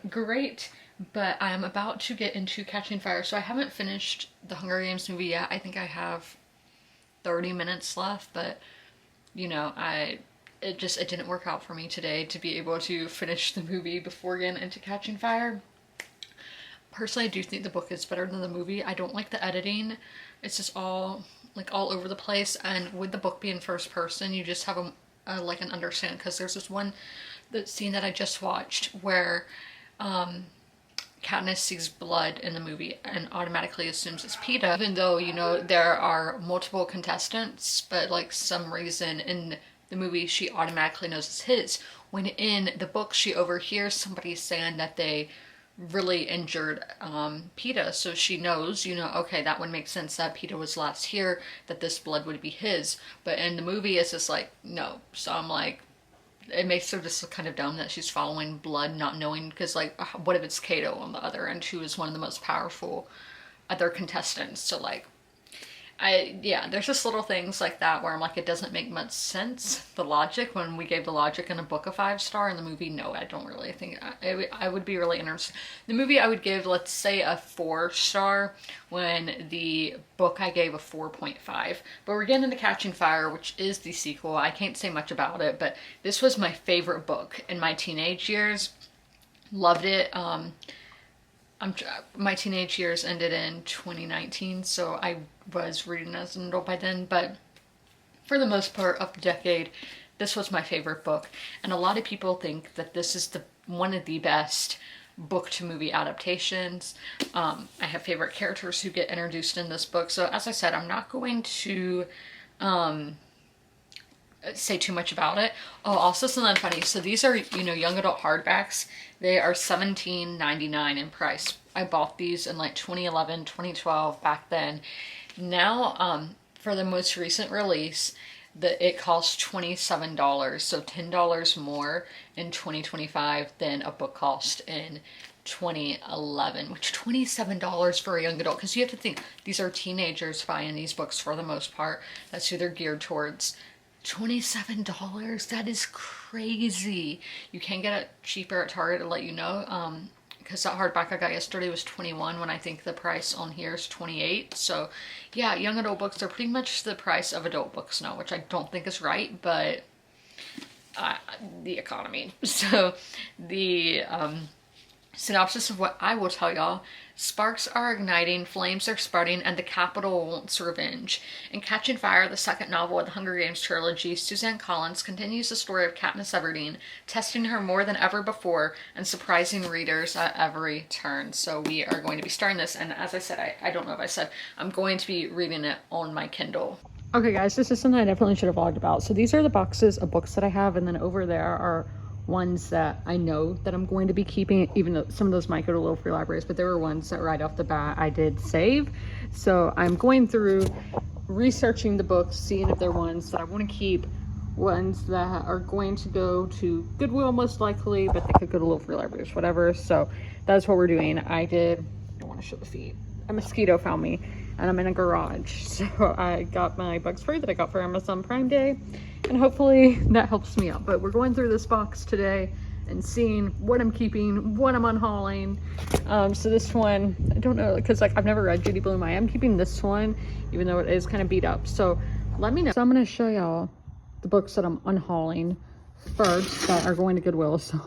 great. But I'm about to get into Catching Fire, so I haven't finished the Hunger Games movie yet. I think I have 30 minutes left, but you know, it didn't work out for me today to be able to finish the movie before getting into Catching Fire. Personally, I do think the book is better than the movie. I don't like the editing. It's just all over the place, and with the book being first person, you just have like an understanding, because there's this the scene that I just watched where Katniss sees blood in the movie and automatically assumes it's Peeta, even though, you know, there are multiple contestants, but like some reason in the movie she automatically knows it's his, when in the book she overhears somebody saying that they really injured Peeta, so she knows, you know, okay, that would make sense that Peeta was last here, that this blood would be his. But in the movie it's just like, no. So I'm like, it makes her just look kind of dumb that she's following blood, not knowing, because like, what if it's Kato on the other end, who is one of the most powerful other contestants. So like, Yeah, there's just little things like that where I'm like, it doesn't make much sense, the logic, when we gave the logic in a book a 5-star, in the movie, no, I don't really think, I would be really interested. The movie I would give, let's say, a 4-star, when the book I gave a 4.5. But we're getting into Catching Fire, which is the sequel. I can't say much about it, but this was my favorite book in my teenage years. Loved it. My teenage years ended in 2019, so I was reading as an adult by then, but for the most part of the decade, this was my favorite book. And a lot of people think that this is one of the best book to movie adaptations. I have favorite characters who get introduced in this book, so as I said, I'm not going to say too much about it. Oh, also something funny. So these are, young adult hardbacks. They are $17.99 in price. I bought these in like 2011, 2012, back then. Now, for the most recent release, it costs $27, so $10 more in 2025 than a book cost in 2011, which $27 for a young adult, because you have to think, these are teenagers buying these books for the most part. That's who they're geared towards. $27, that is crazy. You can get it cheaper at Target, to let you know, because that hardback I got yesterday was $21, when I think the price on here is $28. So yeah, young adult books are pretty much the price of adult books now, which I don't think is right, but the economy. So the synopsis of what I will tell y'all: sparks are igniting, flames are sprouting, and the Capitol wants revenge. In Catching Fire, the second novel of the Hunger Games trilogy, Suzanne Collins continues the story of Katniss Everdeen, testing her more than ever before and surprising readers at every turn. So we are going to be starting this, and as I said, I don't know if I said, I'm going to be reading it on my Kindle. Okay guys, this is something I definitely should have vlogged about. So these are the boxes of books that I have, and then over there are ones that I know that I'm going to be keeping, even though some of those might go to little free libraries, but there were ones that right off the bat I did save. So I'm going through researching the books, seeing if they're ones that I want to keep, ones that are going to go to Goodwill most likely, but they could go to little free libraries, whatever. So that's what we're doing. I don't want to show the feet. A mosquito found me and I'm in a garage, so I got my bug spray that I got for Amazon Prime Day, and hopefully that helps me out. But we're going through this box today and seeing what I'm keeping, what I'm unhauling. So this one, I don't know, because like I've never read Judy Blume. I am keeping this one, even though it is kind of beat up. So let me know. So I'm going to show y'all the books that I'm unhauling first that are going to Goodwill. So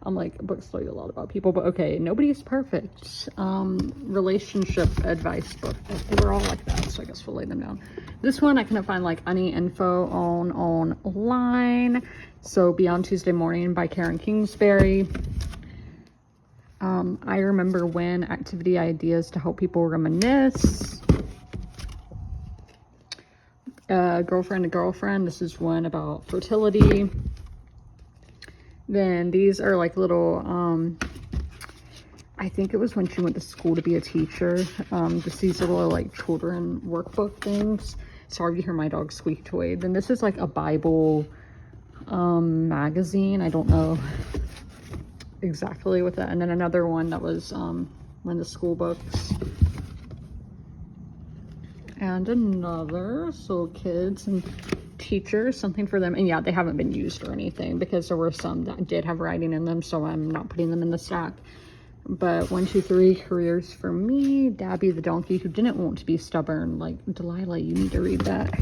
I'm like, books tell you a lot about people, but okay, Nobody's Perfect. Relationship advice book. They were all like that, so I guess we'll lay them down. This one I couldn't find like any info on online. So Beyond Tuesday Morning by Karen Kingsbury. I Remember When: Activity Ideas to Help People Reminisce. Girlfriend to Girlfriend. This is one about fertility. Then these are like little, I think it was when she went to school to be a teacher. Just these little like children workbook things. Sorry if you hear my dog squeak toy. Then this is like a Bible magazine. I don't know exactly what that. And then another one that was one of the school books. And another, so kids and teachers, something for them. And yeah, they haven't been used or anything, because there were some that did have writing in them, so I'm not putting them in the stack. But 1, 2, 3 careers for me. Dabby the donkey who didn't want to be stubborn. Like, Delilah, you need to read that.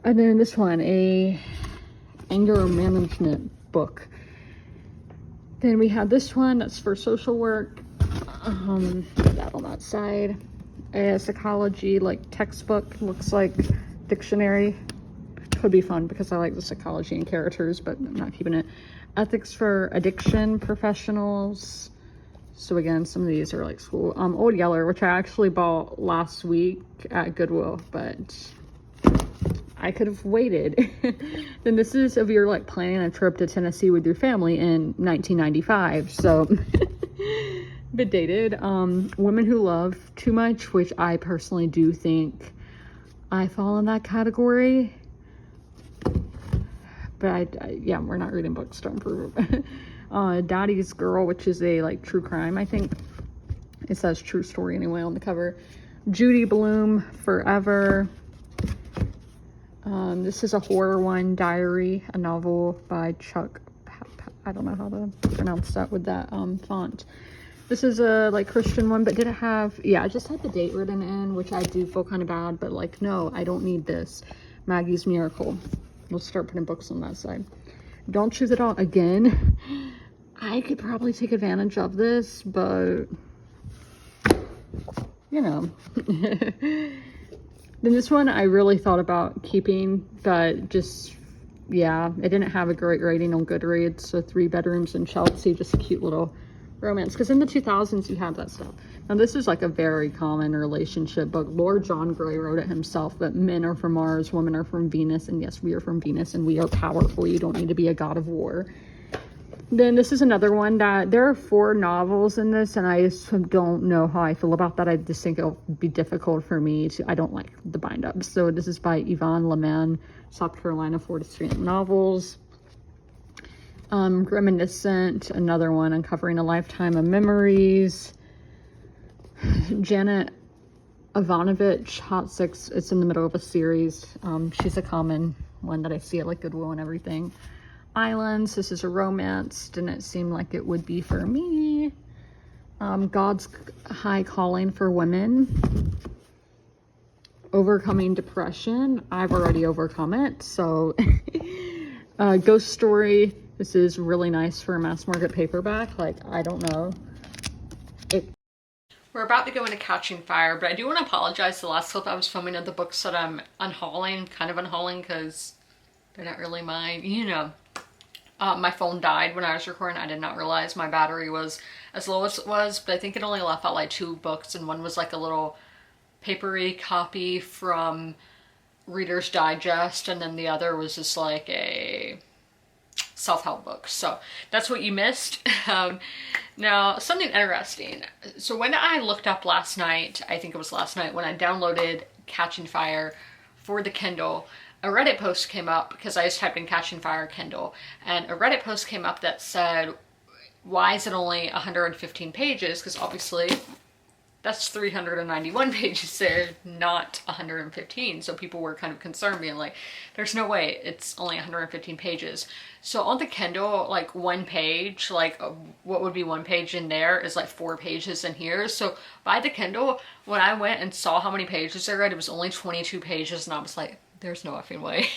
And then this one, a anger management book. Then we have this one that's for social work. That on that side. A psychology like textbook, looks like dictionary. Could be fun because I like the psychology and characters, but I'm not keeping it. Ethics for Addiction Professionals. So again, some of these are like school. Old Yeller, which I actually bought last week at Goodwill, but I could have waited. Then this is if you're like planning a trip to Tennessee with your family in 1995. So bit dated. Women Who Love Too Much, which I personally do think I fall in that category. But yeah, we're not reading books to improve. Daddy's Girl, which is a like true crime, I think. It says true story anyway on the cover. Judy Blume, Forever. This is a horror one, Diary, a novel by Chuck. I don't know how to pronounce that with that font. This is a like Christian one, but did it have, yeah, I just had the date written in, which I do feel kind of bad, but like, no, I don't need this. Maggie's Miracle. We'll start putting books on that side. Don't Choose It All Again. I could probably take advantage of this, but you know. Then this one I really thought about keeping, but just, yeah, it didn't have a great rating on Goodreads. So 3 Bedrooms in Chelsea, just a cute little romance. Because in the 2000s, you had that stuff. Now, this is like a very common relationship book. Lord John Gray wrote it himself, but men are from Mars, women are from Venus. And yes, we are from Venus and we are powerful. You don't need to be a god of war. Then this is another one that there are 4 novels in this, and I just don't know how I feel about that. I just think it'll be difficult for me to, I don't like the bind up. So this is by Yvonne Leman, South Carolina Fortescue Novels. Reminiscent, another one, Uncovering a Lifetime of Memories. Janet Ivanovich, Hot Six, it's in the middle of a series. She's a common one that I see at like Goodwill and everything. Islands, this is a romance, didn't seem like it would be for me. God's High Calling for Women. Overcoming Depression, I've already overcome it, so. Ghost Story, this is really nice for a mass market paperback, like, I don't know. We're about to go into Catching Fire, but I do want to apologize. The last clip I was filming of the books that I'm unhauling, kind of unhauling, because they're not really mine, you know. My phone died when I was recording. I did not realize my battery was as low as it was, but I think it only left out like 2 books, and one was like a little papery copy from Reader's Digest, and then the other was just like a self-help book. So that's what you missed. Now, something interesting. So when I looked up last night, I think it was last night, when I downloaded Catching Fire for the Kindle, a Reddit post came up, because I just typed in Catching Fire Kindle, and a Reddit post came up that said, why is it only 115 pages? Because obviously that's 391 pages there, not 115. So people were kind of concerned, being like, there's no way it's only 115 pages. So on the Kindle, like 1 page, like what would be 1 page in there is like 4 pages in here. So by the Kindle, when I went and saw how many pages I read, it was only 22 pages, and I was like, there's no effing way.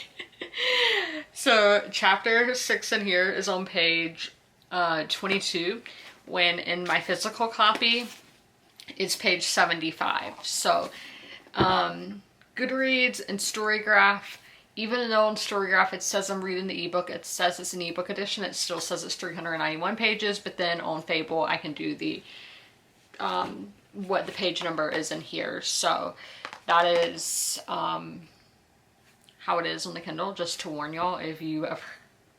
So chapter 6 in here is on page 22, when in my physical copy, it's page 75. So Goodreads and Storygraph, even though on Storygraph it says I'm reading the ebook, it says it's an ebook edition, it still says it's 391 pages, but then on Fable I can do the what the page number is in here. So that is how it is on the Kindle, just to warn y'all if you ever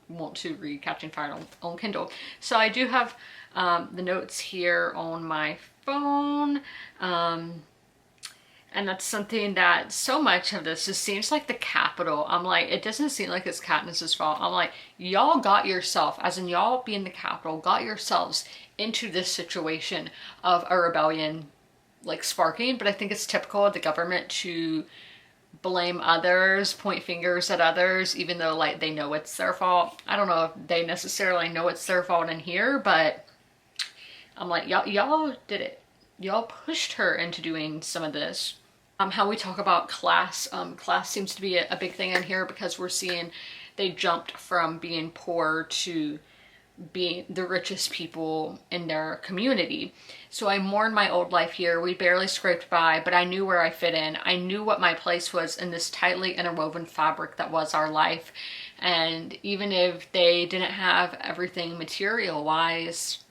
want to read Catching Fire on Kindle. So I do have the notes here on my phone, and that's something that so much of this just seems like the capital. I'm like, it doesn't seem like it's Katniss's fault. I'm like, y'all got yourself, as in y'all being the capital, got yourselves into this situation of a rebellion like sparking. But I think it's typical of the government to blame others, point fingers at others, even though like they know it's their fault. I don't know if they necessarily know it's their fault in here, but I'm like, y'all did it. Y'all pushed her into doing some of this. How we talk about class. Class seems to be a big thing in here, because we're seeing they jumped from being poor to being the richest people in their community. So I mourned my old life here. We barely scraped by, but I knew where I fit in. I knew what my place was in this tightly interwoven fabric that was our life. And even if they didn't have everything material-wise,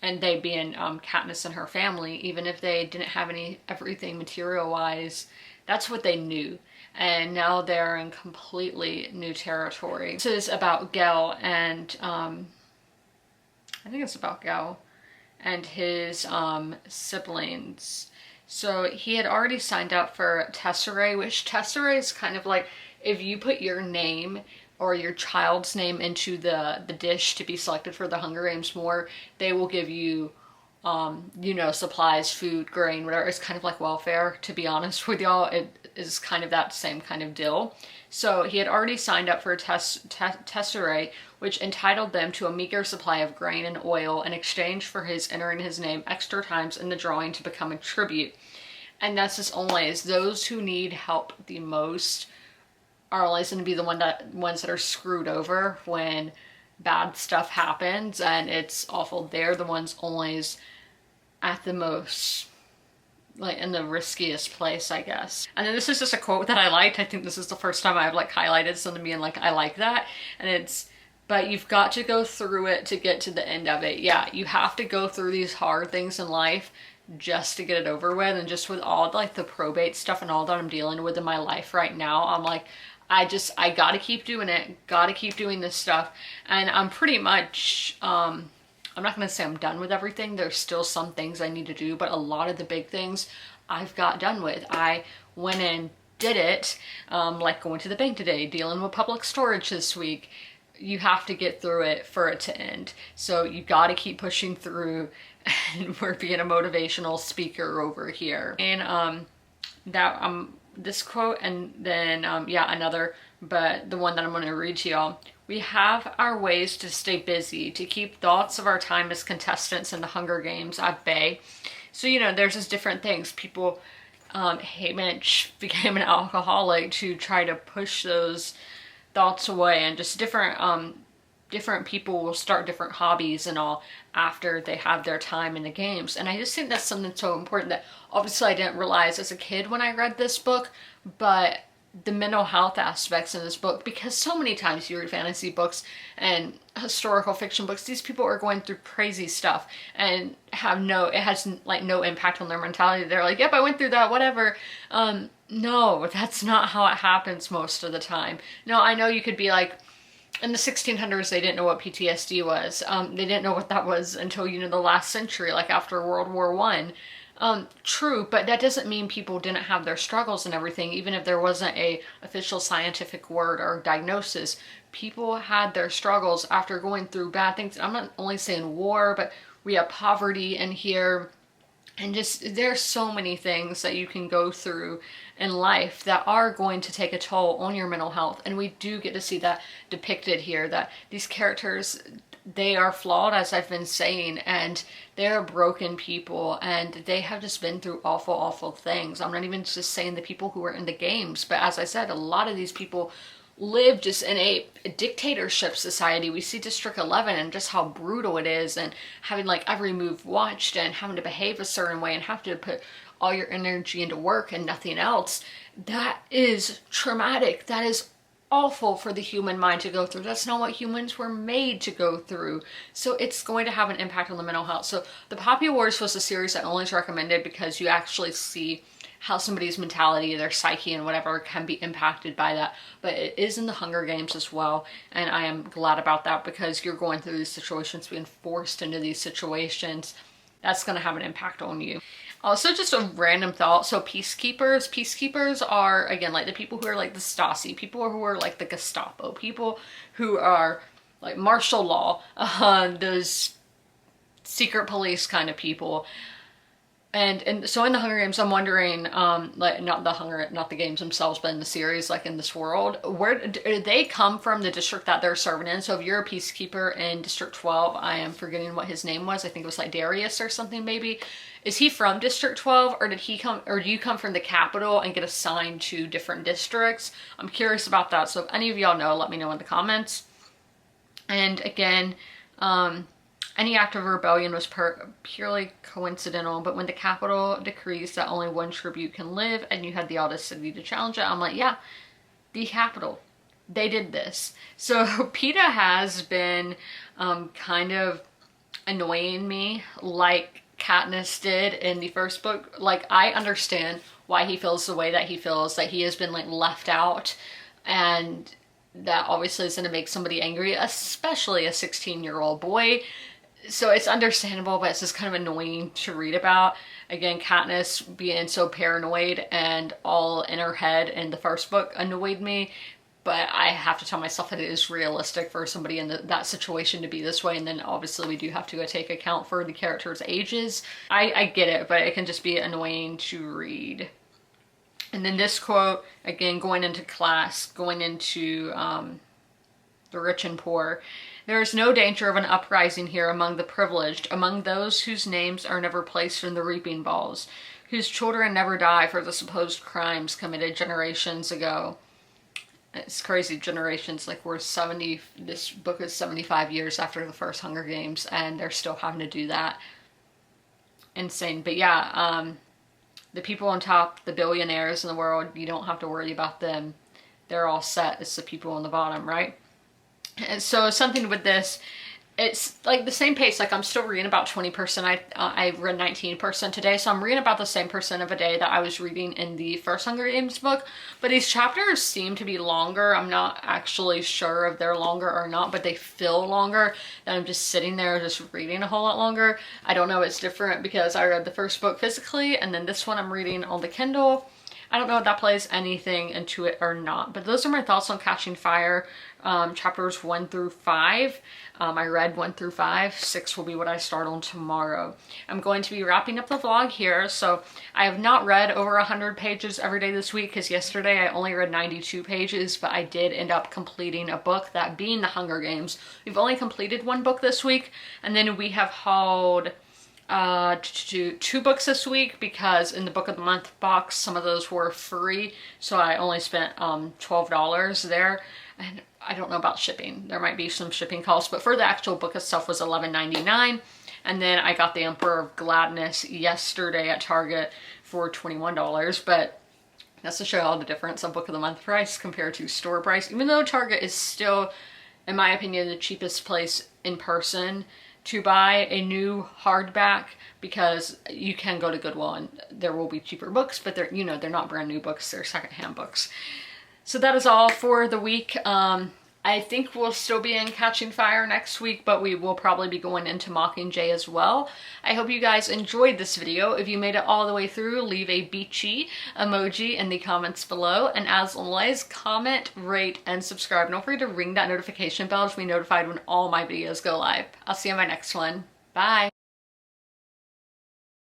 and they being Katniss and her family, even if they didn't have everything material-wise, that's what they knew. And now they're in completely new territory. This is about Quell and I think it's about Quell and his siblings. So he had already signed up for Tesserae, which Tesserae is kind of like if you put your name or your child's name into the dish to be selected for the Hunger Games more, they will give you you know, supplies, food, grain, whatever. It's kind of like welfare, to be honest with y'all. It is kind of that same kind of deal. So he had already signed up for a tesserae, which entitled them to a meager supply of grain and oil in exchange for his entering his name extra times in the drawing to become a tribute. And that's just always, those who need help the most are always going to be the ones that are screwed over when bad stuff happens and it's awful. They're the ones always at the most, like, in the riskiest place, I guess. And then this is just a quote that I liked. I think this is the first time I've like highlighted something being like, I like that. And it's, but you've got to go through it to get to the end of it. Yeah, you have to go through these hard things in life just to get it over with. And just with all like the probate stuff and all that I'm dealing with in my life right now, I'm like, I gotta keep doing it, gotta keep doing this stuff. And I'm pretty much, I'm not gonna say I'm done with everything. There's still some things I need to do, but a lot of the big things I've got done with. I went and did it, like going to the bank today, dealing with public storage this week. You have to get through it for it to end. So you gotta keep pushing through, and we're being a motivational speaker over here. And this quote, and then yeah, another, but the one that I'm going to read to y'all. We have our ways to stay busy, to keep thoughts of our time as contestants in the Hunger Games at bay. So, you know, there's just different things. People, Mitch became an alcoholic to try to push those thoughts away, and just different people will start different hobbies and all after they have their time in the games. And I just think that's something so important that obviously I didn't realize as a kid when I read this book, but the mental health aspects in this book, because so many times you read fantasy books and historical fiction books, these people are going through crazy stuff and it has like no impact on their mentality. They're like, yep, I went through that, whatever. No, that's not how it happens most of the time. No, I know you could be like, in the 1600s, they didn't know what PTSD was. They didn't know what that was until, you know, the last century, like after World War I. True, but that doesn't mean people didn't have their struggles and everything. Even if there wasn't a official scientific word or diagnosis, people had their struggles after going through bad things. I'm not only saying war, but we have poverty in here. And just, there's so many things that you can go through in life that are going to take a toll on your mental health. And we do get to see that depicted here, that these characters, they are flawed, as I've been saying, and they're broken people, and they have just been through awful, awful things. I'm not even just saying the people who are in the games, but as I said, a lot of these people live just in a dictatorship society. We see District 11 and just how brutal it is, and having like every move watched and having to behave a certain way and have to put all your energy into work and nothing else. That is traumatic. That is awful for the human mind to go through. That's not what humans were made to go through. So it's going to have an impact on the mental health. So the Poppy Wars was a series I always recommended because you actually see how somebody's mentality, their psyche and whatever can be impacted by that. But it is in the Hunger Games as well. And I am glad about that, because you're going through these situations, being forced into these situations. That's going to have an impact on you. Also, just a random thought. So peacekeepers are, again, like the people who are like the Stasi, people who are like the Gestapo, people who are like martial law, those secret police kind of people. And so in the Hunger Games, I'm wondering, like not the games themselves, but in the series, like in this world, where do they come from, the district that they're serving in? So if you're a peacekeeper in District 12, I am forgetting what his name was. I think it was like Darius or something maybe. Is he from District 12, or do you come from the capital and get assigned to different districts? I'm curious about that. So if any of y'all know, let me know in the comments. And again, any act of rebellion was purely coincidental, but when the capital decrees that only one tribute can live and you had the audacity to challenge it, I'm like, yeah, the capital, they did this. So PETA has been kind of annoying me like Katniss did in the first book. Like, I understand why he feels the way that he feels, that he has been like left out, and that obviously is going to make somebody angry, especially a 16-year-old boy. So it's understandable, but it's just kind of annoying to read about. Again, Katniss being so paranoid and all in her head in the first book annoyed me. but I have to tell myself that it is realistic for somebody in that situation to be this way. And then obviously we do have to take account for the characters' ages. I get it, but it can just be annoying to read. And then this quote, again, going into class, going into the rich and poor. There is no danger of an uprising here among the privileged, among those whose names are never placed in the reaping balls, whose children never die for the supposed crimes committed generations ago. It's crazy, generations, like we're 70, this book is 75 years after the first Hunger Games, and they're still having to do that. Insane. But yeah, the people on top, the billionaires in the world, you don't have to worry about them. They're all set. It's the people on the bottom, right? And so something with this, it's like the same pace. Like I'm still reading about 20%. I read 19% today, so I'm reading about the same percent of a day that I was reading in the first Hunger Games book. But these chapters seem to be longer. I'm not actually sure if they're longer or not, but they feel longer. That I'm just sitting there just reading a whole lot longer. I don't know. It's different because I read the first book physically, and then this one I'm reading on the Kindle. I don't know if that plays anything into it or not, but those are my thoughts on Catching Fire, chapters 1 through 5. I read 1 through 5. 6 will be what I start on tomorrow. I'm going to be wrapping up the vlog here, so I have not read over 100 pages every day this week, because yesterday I only read 92 pages, but I did end up completing a book, that being The Hunger Games. We've only completed one book this week, and then we have hauled two books this week, because in the book of the month box some of those were free, so I only spent $12 there, and I don't know about shipping. There might be some shipping costs, but for the actual book itself was $11.99. And then I got the Emperor of Gladness yesterday at Target for $21, but that's to show all the difference of book of the month price compared to store price, even though Target is still, in my opinion, the cheapest place in person to buy a new hardback, because you can go to Goodwill and there will be cheaper books, but they're, you know, they're not brand new books, they're secondhand books. So that is all for the week. I think we'll still be in Catching Fire next week, but we will probably be going into Mockingjay as well. I hope you guys enjoyed this video. If you made it all the way through, leave a beachy emoji in the comments below. And as always, comment, rate, and subscribe. Don't forget to ring that notification bell to be notified when all my videos go live. I'll see you in my next one. Bye!